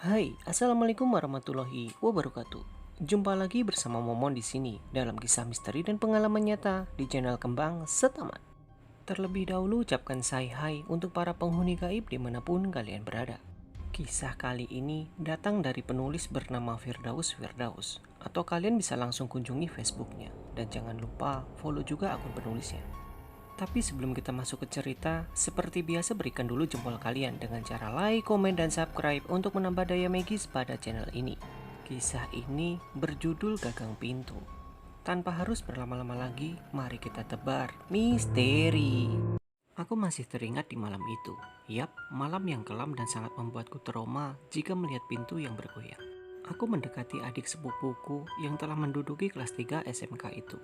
Hai, assalamualaikum warahmatullahi wabarakatuh. Jumpa lagi bersama Momon di sini dalam kisah misteri dan pengalaman nyata di channel Kembang Setaman. Terlebih dahulu ucapkan hai untuk para penghuni gaib dimanapun kalian berada. Kisah kali ini datang dari penulis bernama Firdaus atau kalian bisa langsung kunjungi Facebooknya dan jangan lupa follow juga akun penulisnya. Tapi sebelum kita masuk ke cerita, seperti biasa berikan dulu jempol kalian dengan cara like, komen, dan subscribe untuk menambah daya magis pada channel ini. Kisah ini berjudul Gagang Pintu. Tanpa harus berlama-lama lagi, mari kita tebar misteri. Aku masih teringat di malam itu. Yap, malam yang kelam dan sangat membuatku trauma jika melihat pintu yang bergoyang. Aku mendekati adik sepupuku yang telah menduduki kelas 3 SMK itu.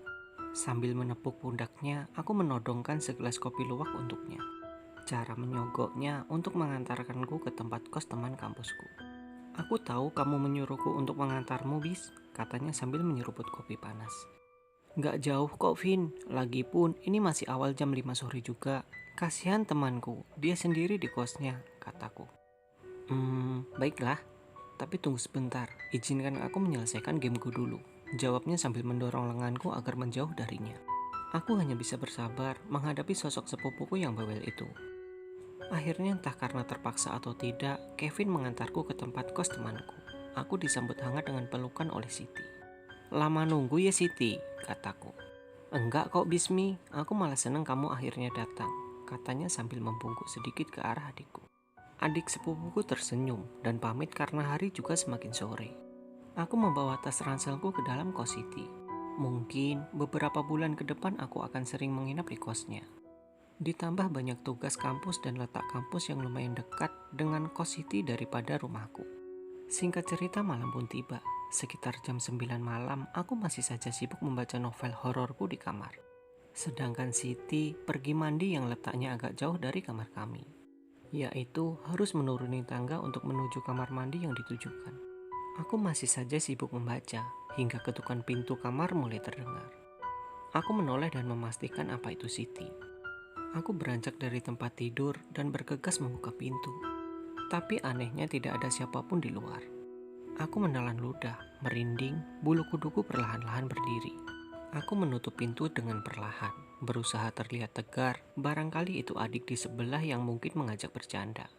Sambil menepuk pundaknya, aku menodongkan segelas kopi luwak untuknya. Cara menyogoknya untuk mengantarkanku ke tempat kos teman kampusku. Aku tahu kamu menyuruhku untuk mengantarmu, bis, katanya sambil menyeruput kopi panas. Gak jauh kok, Vin. Lagipun ini masih awal jam 5 sore juga. Kasihan temanku, dia sendiri di kosnya, kataku. Baiklah. Tapi tunggu sebentar, izinkan aku menyelesaikan gameku dulu. Jawabnya sambil mendorong lenganku agar menjauh darinya. Aku hanya bisa bersabar menghadapi sosok sepupuku yang bawel itu. Akhirnya entah karena terpaksa atau tidak, Kevin mengantarku ke tempat kos temanku. Aku disambut hangat dengan pelukan oleh Siti. Lama nunggu ya Siti, kataku. Enggak kok Bismi, aku malah seneng kamu akhirnya datang, katanya sambil membungkuk sedikit ke arah adikku. Adik sepupuku tersenyum dan pamit karena hari juga semakin sore. Aku membawa tas ranselku ke dalam kos Siti. Mungkin beberapa bulan ke depan aku akan sering menginap di kosnya. Ditambah banyak tugas kampus dan letak kampus yang lumayan dekat dengan kos Siti daripada rumahku. Singkat cerita malam pun tiba. Sekitar jam 9 malam aku masih saja sibuk membaca novel hororku di kamar. Sedangkan Siti pergi mandi yang letaknya agak jauh dari kamar kami. Yaitu harus menuruni tangga untuk menuju kamar mandi yang ditujukan. Aku masih saja sibuk membaca, hingga ketukan pintu kamar mulai terdengar. Aku menoleh dan memastikan apa itu Siti. Aku beranjak dari tempat tidur dan bergegas membuka pintu. Tapi anehnya tidak ada siapapun di luar. Aku menelan ludah, merinding, bulu kuduku perlahan-lahan berdiri. Aku menutup pintu dengan perlahan, berusaha terlihat tegar, barangkali itu adik di sebelah yang mungkin mengajak bercanda.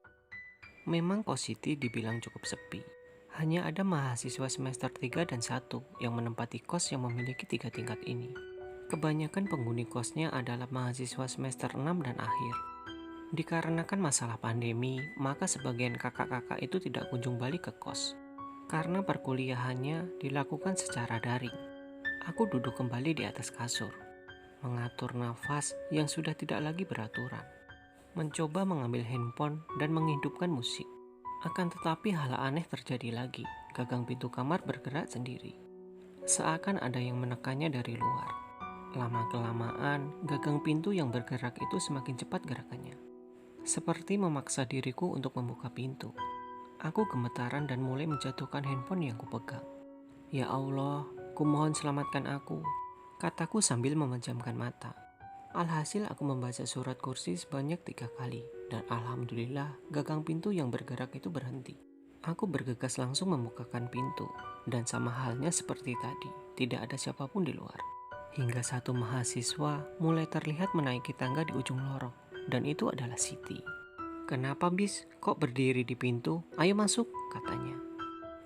Memang kos Siti dibilang cukup sepi. Hanya ada mahasiswa semester 3 dan 1 yang menempati kos yang memiliki 3 tingkat ini. Kebanyakan penghuni kosnya adalah mahasiswa semester 6 dan akhir. Dikarenakan masalah pandemi, maka sebagian kakak-kakak itu tidak kunjung balik ke kos. Karena perkuliahannya dilakukan secara daring. Aku duduk kembali di atas kasur, mengatur nafas yang sudah tidak lagi beraturan. Mencoba mengambil handphone dan menghidupkan musik. Akan tetapi hal aneh terjadi lagi. Gagang pintu kamar bergerak sendiri. Seakan ada yang menekannya dari luar. Lama-kelamaan, gagang pintu yang bergerak itu semakin cepat gerakannya. Seperti memaksa diriku untuk membuka pintu. Aku gemetaran dan mulai menjatuhkan handphone yang kupegang. Ya Allah, kumohon selamatkan aku, kataku sambil memejamkan mata. Alhasil aku membaca surat kursi sebanyak 3 kali. Dan alhamdulillah gagang pintu yang bergerak itu berhenti. Aku bergegas langsung membukakan pintu. Dan sama halnya seperti tadi, tidak ada siapapun di luar. Hingga satu mahasiswa mulai terlihat menaiki tangga di ujung lorong. Dan itu adalah Siti. Kenapa bis? Kok berdiri di pintu? Ayo masuk, katanya.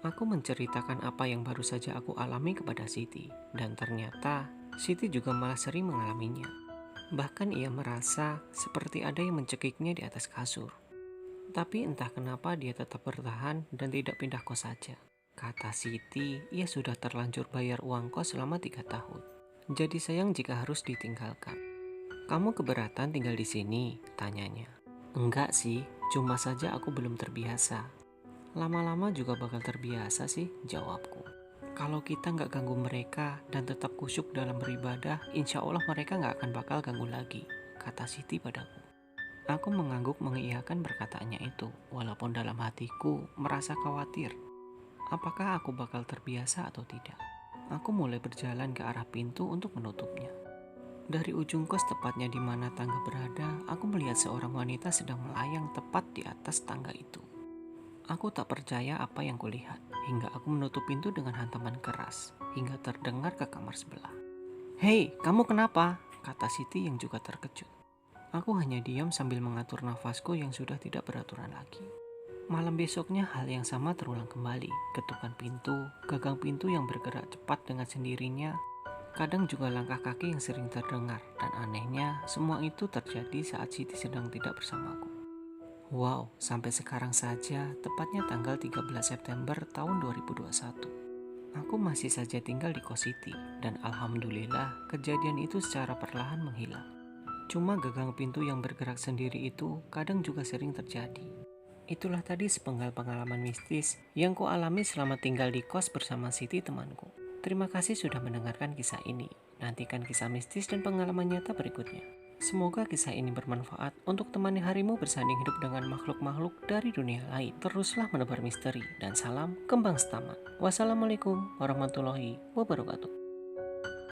Aku menceritakan apa yang baru saja aku alami kepada Siti. Dan ternyata Siti juga malah sering mengalaminya. Bahkan ia merasa seperti ada yang mencekiknya di atas kasur. Tapi entah kenapa dia tetap bertahan dan tidak pindah kos saja. Kata Siti, ia sudah terlanjur bayar uang kos selama 3 tahun. Jadi sayang jika harus ditinggalkan. Kamu keberatan tinggal di sini? Tanyanya. Enggak sih, cuma saja aku belum terbiasa. Lama-lama juga bakal terbiasa sih, jawabku. Kalau kita nggak ganggu mereka dan tetap kusyuk dalam beribadah, insya Allah mereka nggak akan bakal ganggu lagi, kata Siti padaku. Aku mengangguk mengiyakan perkataannya itu, walaupun dalam hatiku merasa khawatir. Apakah aku bakal terbiasa atau tidak? Aku mulai berjalan ke arah pintu untuk menutupnya. Dari ujung kos tepatnya di mana tangga berada, aku melihat seorang wanita sedang melayang tepat di atas tangga itu. Aku tak percaya apa yang kulihat, hingga aku menutup pintu dengan hantaman keras, hingga terdengar ke kamar sebelah. "Hei, kamu kenapa?" kata Siti yang juga terkejut. Aku hanya diam sambil mengatur nafasku yang sudah tidak beraturan lagi. Malam besoknya hal yang sama terulang kembali. Ketukan pintu, gagang pintu yang bergerak cepat dengan sendirinya, kadang juga langkah kaki yang sering terdengar. Dan anehnya, semua itu terjadi saat Siti sedang tidak bersamaku. Wow, sampai sekarang saja, tepatnya tanggal 13 September tahun 2021. Aku masih saja tinggal di kos Siti, dan alhamdulillah kejadian itu secara perlahan menghilang. Cuma gagang pintu yang bergerak sendiri itu kadang juga sering terjadi. Itulah tadi sepenggal pengalaman mistis yang ku alami selama tinggal di kos bersama Siti temanku. Terima kasih sudah mendengarkan kisah ini. Nantikan kisah mistis dan pengalaman nyata berikutnya. Semoga kisah ini bermanfaat untuk temani harimu bersanding hidup dengan makhluk-makhluk dari dunia lain. Teruslah menebar misteri dan salam kembang setaman. Wassalamualaikum warahmatullahi wabarakatuh.